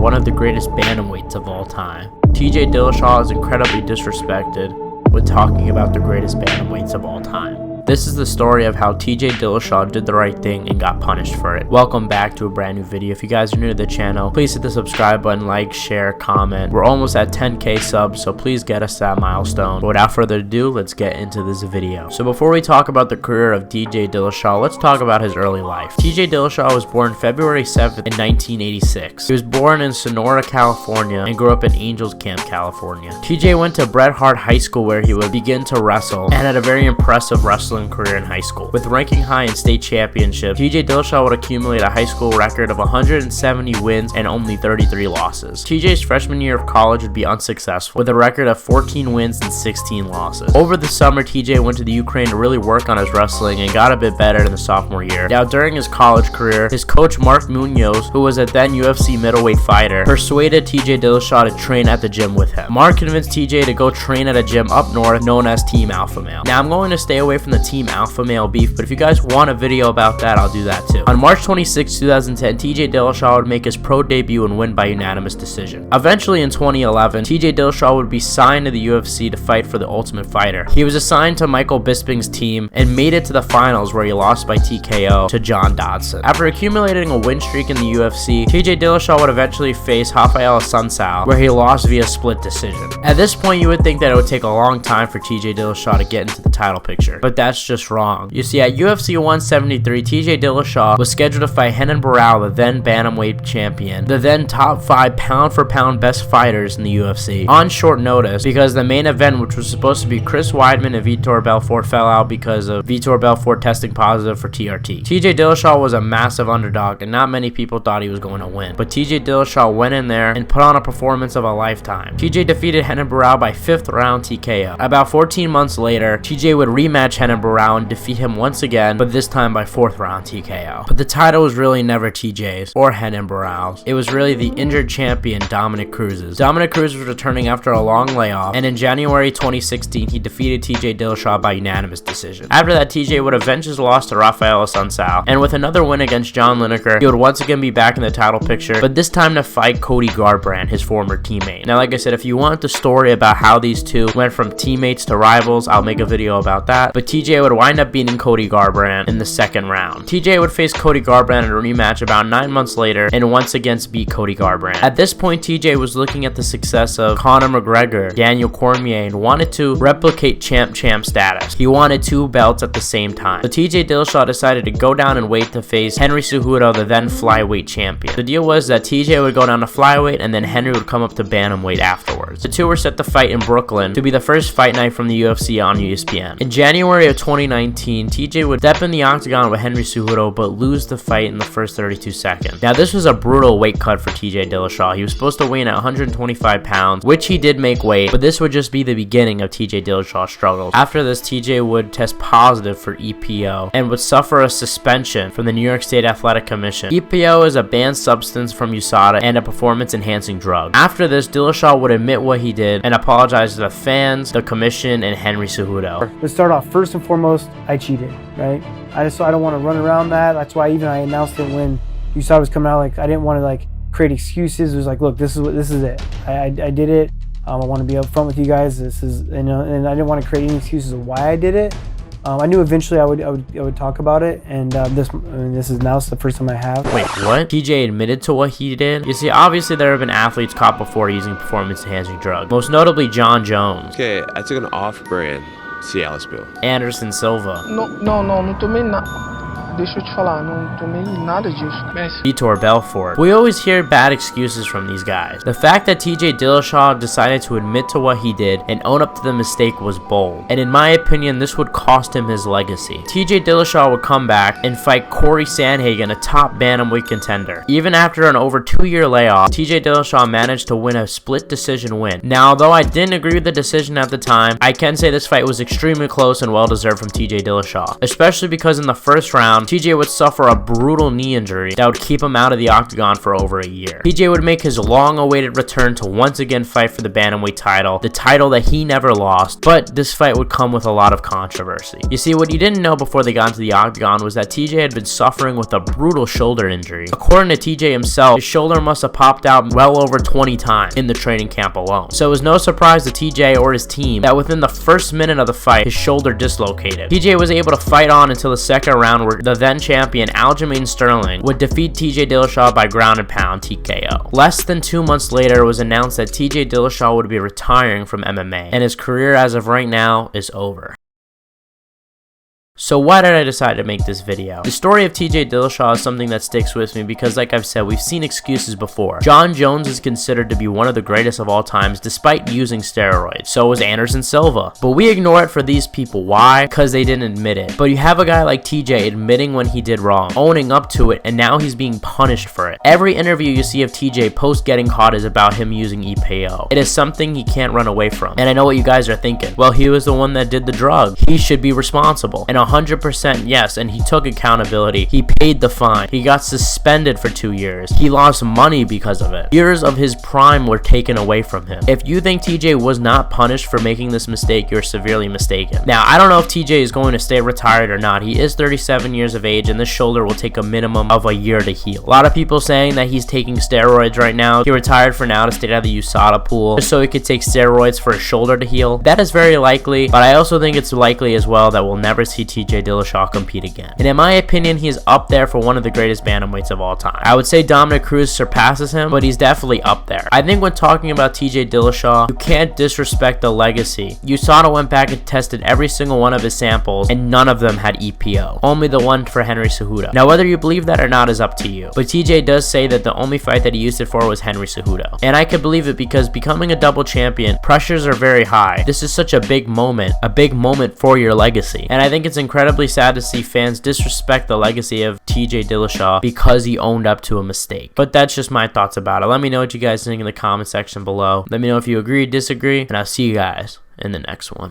one of the greatest bantamweights of all time. TJ Dillashaw is incredibly disrespected when talking about the greatest bantamweights of all time. This is the story of how TJ Dillashaw did the right thing and got punished for it. Welcome back to a brand new video. If you guys are new to the channel, please hit the subscribe button, like, share, comment. We're almost at 10k subs, so please get us that milestone. But without further ado, let's get into this video. So before we talk about the career of TJ Dillashaw, let's talk about his early life. TJ Dillashaw was born February 7th in 1986. He was born in Sonora, California and grew up in Angels Camp, California. TJ went to Bret Hart High School where he would begin to wrestle and had a very impressive wrestling career in high school. With ranking high in state championships, TJ Dillashaw would accumulate a high school record of 170 wins and only 33 losses. TJ's freshman year of college would be unsuccessful, with a record of 14 wins and 16 losses. Over the summer, TJ went to the Ukraine to really work on his wrestling and got a bit better in the sophomore year. Now, during his college career, his coach Mark Munoz, who was a then UFC middleweight fighter, persuaded TJ Dillashaw to train at the gym with him. Mark convinced TJ to go train at a gym up north known as Team Alpha Male. Now, I'm going to stay away from the Team Alpha Male beef, but if you guys want a video about that, I'll do that too. On March 26, 2010, TJ Dillashaw would make his pro debut and win by unanimous decision. Eventually in 2011, TJ Dillashaw would be signed to the UFC to fight for the Ultimate Fighter. He was assigned to Michael Bisping's team and made it to the finals where he lost by TKO to John Dodson. After accumulating a win streak in the UFC, TJ Dillashaw would eventually face Rafael Assunção, where he lost via split decision. At this point, you would think that it would take a long time for TJ Dillashaw to get into the title picture, but that's just wrong. You see, at UFC 173, TJ Dillashaw was scheduled to fight Renan Barao, the then bantamweight champion, the then top 5 pound-for-pound best fighters in the UFC, on short notice because the main event, which was supposed to be Chris Weidman and Vitor Belfort, fell out because of Vitor Belfort testing positive for TRT. TJ Dillashaw was a massive underdog and not many people thought he was going to win, but TJ Dillashaw went in there and put on a performance of a lifetime. TJ defeated Renan Barao by 5th round TKO. About 14 months later, TJ would rematch Renan Barao and defeat him once again, but this time by 4th round TKO. But the title was really never TJ's or Renan Barao's. It was really the injured champion Dominick Cruz's. Dominick Cruz was returning after a long layoff, and in January 2016, he defeated TJ Dillashaw by unanimous decision. After that, TJ would avenge his loss to Rafael Assunção, and with another win against John Lineker, he would once again be back in the title picture, but this time to fight Cody Garbrandt, his former teammate. Now, like I said, if you want the story about how these two went from teammates to rivals, I'll make a video about that, but TJ would wind up beating Cody Garbrandt in the 2nd round. TJ would face Cody Garbrandt in a rematch about 9 months later and once again beat Cody Garbrandt. At this point, TJ was looking at the success of Conor McGregor, Daniel Cormier, and wanted to replicate champ status. He wanted 2 belts at the same time. So TJ Dillashaw decided to go down in weight to face Henry Cejudo, the then flyweight champion. The deal was that TJ would go down to flyweight and then Henry would come up to bantamweight afterwards. The two were set to fight in Brooklyn to be the first fight night from the UFC on ESPN. In January of 2019, TJ would step in the octagon with Henry Cejudo but lose the fight in the first 32 seconds. Now, this was a brutal weight cut for TJ Dillashaw. He was supposed to weigh in at 125 pounds, which he did make weight, but this would just be the beginning of TJ Dillashaw's struggles. After this, TJ would test positive for EPO and would suffer a suspension from the New York State Athletic Commission. EPO is a banned substance from USADA and a performance-enhancing drug. After this, Dillashaw would admit what he did and apologize to the fans, the commission, and Henry Cejudo. Let's start off. First and foremost, I cheated, right? I don't want to run around that. That's why even I announced it when USADA was coming out. Like, I didn't want to like create excuses. It was like, look, this is it. I did it. I want to be upfront with you guys. This is, and I didn't want to create any excuses of why I did it. I knew eventually I would talk about it, and this is now the first time I have. Wait, what? TJ admitted to what he did? You see, obviously there have been athletes caught before using performance-enhancing drugs, most notably John Jones. Okay, I took an off-brand Cialis pill. Anderson Silva. Não tomei nada. Deixa eu te falar, não tomei nada disso. Vitor Belfort. We always hear bad excuses from these guys. The fact that TJ Dillashaw decided to admit to what he did and own up to the mistake was bold, and in my opinion, this would cost him his legacy. TJ Dillashaw would come back and fight Corey Sandhagen, a top bantamweight contender. Even after an over 2-year layoff, TJ Dillashaw managed to win a split decision win. Now, although I didn't agree with the decision at the time, I can say this fight was extremely close and well deserved from TJ Dillashaw, especially because in the first round, octagon, TJ would suffer a brutal knee injury that would keep him out of the octagon for over a year. TJ would make his long-awaited return to once again fight for the bantamweight title, the title that he never lost, but this fight would come with a lot of controversy. You see, what you didn't know before they got into the octagon was that TJ had been suffering with a brutal shoulder injury. According to TJ himself, his shoulder must have popped out well over 20 times in the training camp alone. So it was no surprise to TJ or his team that within the first minute of the fight, his shoulder dislocated. TJ was able to fight on until the second round where the then champion Aljamain Sterling would defeat TJ Dillashaw by ground and pound TKO. Less than 2 months later, it was announced that TJ Dillashaw would be retiring from MMA, and his career as of right now is over. So why did I decide to make this video? The story of TJ Dillashaw is something that sticks with me because, like I've said, we've seen excuses before. John Jones is considered to be one of the greatest of all times despite using steroids. So was Anderson Silva. But we ignore it for these people. Why? Because they didn't admit it. But you have a guy like TJ admitting when he did wrong, owning up to it, and now he's being punished for it. Every interview you see of TJ post getting caught is about him using EPO. It is something he can't run away from. And I know what you guys are thinking. Well, he was the one that did the drug. He should be responsible. And 100% yes, and he took accountability. He paid the fine. He got suspended for 2 years. He lost money because of it. Years of his prime were taken away from him. If you think TJ was not punished for making this mistake, you're severely mistaken. Now, I don't know if TJ is going to stay retired or not. He is 37 years of age, and this shoulder will take a minimum of a year to heal. A lot of people saying that he's taking steroids right now. He retired for now to stay out of the USADA pool just so he could take steroids for his shoulder to heal. That is very likely, but I also think it's likely as well that we'll never see TJ Dillashaw compete again. And in my opinion, he is up there for one of the greatest bantamweights of all time. I would say Dominic Cruz surpasses him, but he's definitely up there. I think when talking about TJ Dillashaw, you can't disrespect the legacy. USADA went back and tested every single one of his samples, and none of them had EPO. Only the one for Henry Cejudo. Now, whether you believe that or not is up to you, but TJ does say that the only fight that he used it for was Henry Cejudo. And I can believe it because becoming a double champion, pressures are very high. This is such a big moment for your legacy. And I think it's incredibly sad to see fans disrespect the legacy of TJ Dillashaw because he owned up to a mistake. But that's just my thoughts about it. Let me know what you guys think in the comment section below. Let me know if you agree, disagree, and I'll see you guys in the next one.